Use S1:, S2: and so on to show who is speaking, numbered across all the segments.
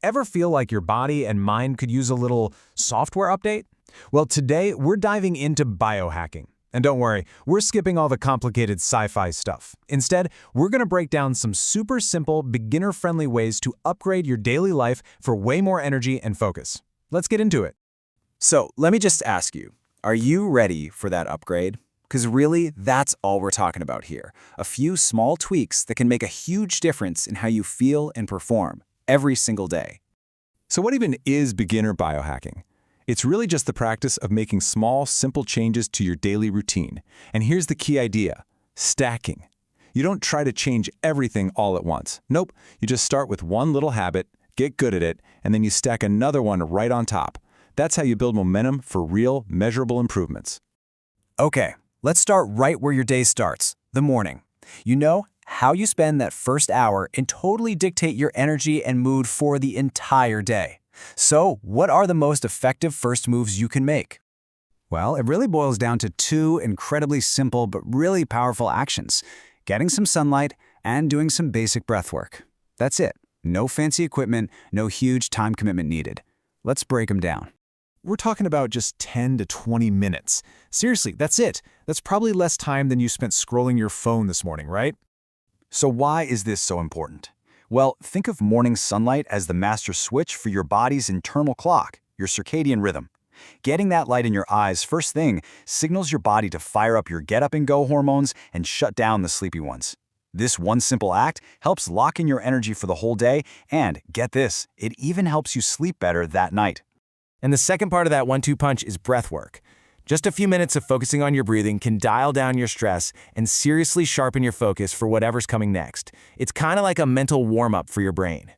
S1: Ever feel like your body and mind could use a little software update? Well, today we're diving into biohacking. And don't worry, we're skipping all the complicated sci-fi stuff. Instead, we're going to break down some super simple, beginner-friendly ways to upgrade your daily life for way more energy and focus. Let's get into it.
S2: So let me just ask you, are you ready for that upgrade? Because really, that's all we're talking about here. A few small tweaks that can make a huge difference in how you feel and perform every single day.
S3: So what even is beginner biohacking? It's really just the practice of making small, simple changes to your daily routine. And here's the key idea: stacking. You don't try to change everything all at once. Nope, you just start with one little habit, get good at it, and then you stack another one right on top. That's how you build momentum for real, measurable improvements.
S2: Okay, let's start right where your day starts, the morning. You know, how you spend that first hour can totally dictate your energy and mood for the entire day. So, what are the most effective first moves you can make?
S4: Well, it really boils down to two incredibly simple but really powerful actions: getting some sunlight and doing some basic breath work. That's it. No fancy equipment, no huge time commitment needed. Let's break them down.
S1: We're talking about just 10 to 20 minutes. Seriously, that's it. That's probably less time than you spent scrolling your phone this morning, right?
S2: So why is this so important? Well, think of morning sunlight as the master switch for your body's internal clock, your circadian rhythm. Getting that light in your eyes first thing signals your body to fire up your get-up-and-go hormones and shut down the sleepy ones. This one simple act helps lock in your energy for the whole day, and get this, it even helps you sleep better that night.
S1: And the second part of that 1-2 punch is breath work. Just a few minutes of focusing on your breathing can dial down your stress and seriously sharpen your focus for whatever's coming next. It's kind of like a mental warm-up for your brain.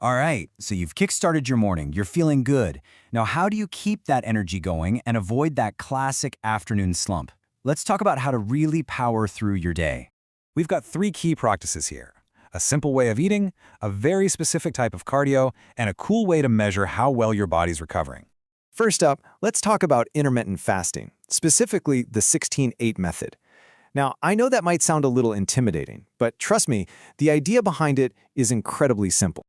S4: All right, so you've kickstarted your morning, you're feeling good. Now, how do you keep that energy going and avoid that classic afternoon slump? Let's talk about how to really power through your day.
S3: We've got 3 key practices here: a simple way of eating, a very specific type of cardio, and a cool way to measure how well your body's recovering.
S5: First up, let's talk about intermittent fasting, specifically the 16-8 method. Now, I know that might sound a little intimidating, but trust me, the idea behind it is incredibly simple.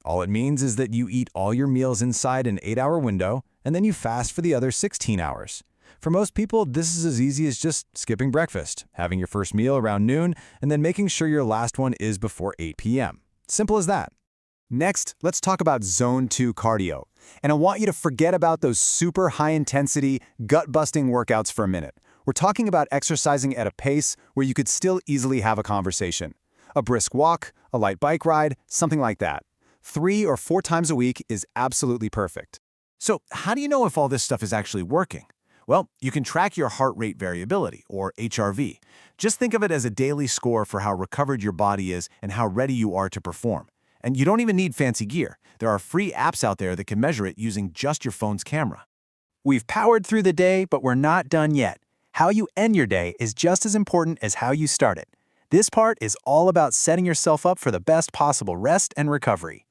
S3: All it means is that you eat all your meals inside an 8-hour window, and then you fast for the other 16 hours. For most people, this is as easy as just skipping breakfast, having your first meal around noon, and then making sure your last one is before 8 p.m. Simple as that.
S5: Next, let's talk about Zone 2 cardio. And I want you to forget about those super high-intensity, gut-busting workouts for a minute. We're talking about exercising at a pace where you could still easily have a conversation. A brisk walk, a light bike ride, something like that. 3 or 4 times a week is absolutely perfect.
S1: So how do you know if all this stuff is actually working? Well, you can track your heart rate variability, or HRV. Just think of it as a daily score for how recovered your body is and how ready you are to perform. And you don't even need fancy gear. There are free apps out there that can measure it using just your phone's camera.
S2: We've powered through the day, but we're not done yet. How you end your day is just as important as how you start it. This part is all about setting yourself up for the best possible rest and recovery.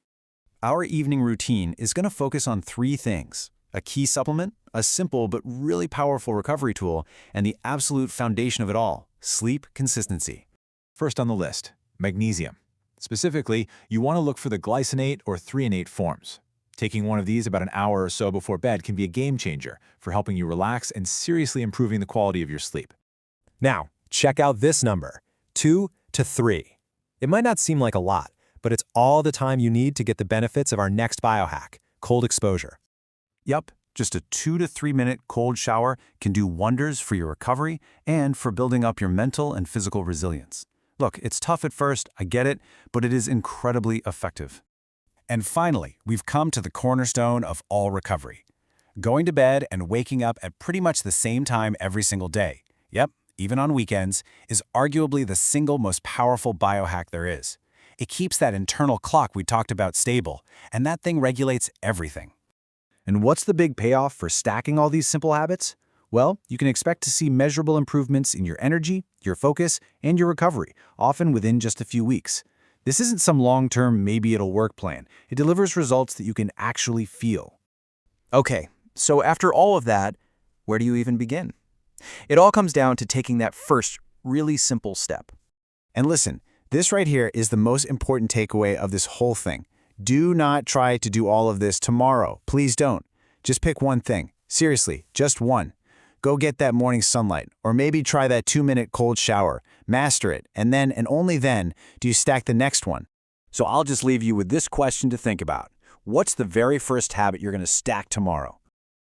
S3: Our evening routine is going to focus on 3 things: a key supplement, a simple but really powerful recovery tool, and the absolute foundation of it all: sleep consistency. First on the list, magnesium. Specifically, you want to look for the glycinate or threonate forms. Taking one of these about an hour or so before bed can be a game changer for helping you relax and seriously improving the quality of your sleep.
S6: Now, check out this number: 2 to 3. It might not seem like a lot, but it's all the time you need to get the benefits of our next biohack, cold exposure.
S3: Yup, just a 2 to 3 minute cold shower can do wonders for your recovery and for building up your mental and physical resilience. Look, it's tough at first, I get it, but it is incredibly effective. And finally, we've come to the cornerstone of all recovery: going to bed and waking up at pretty much the same time every single day. Yep, even on weekends, is arguably the single most powerful biohack there is. It keeps that internal clock we talked about stable, and that thing regulates everything.
S2: And what's the big payoff for stacking all these simple habits? Well, you can expect to see measurable improvements in your energy, your focus, and your recovery, often within just a few weeks. This isn't some long-term maybe it'll work plan. It delivers results that you can actually feel. Okay, so after all of that, where do you even begin? It all comes down to taking that first, really simple step. And listen, this right here is the most important takeaway of this whole thing.
S5: Do not try to do all of this tomorrow. Please don't. Just pick one thing. Seriously, just one. Go get that morning sunlight, or maybe try that 2-minute cold shower. Master it, and then and only then do you stack the next one.
S2: So I'll just leave you with this question to think about. What's the very first habit you're going to stack tomorrow?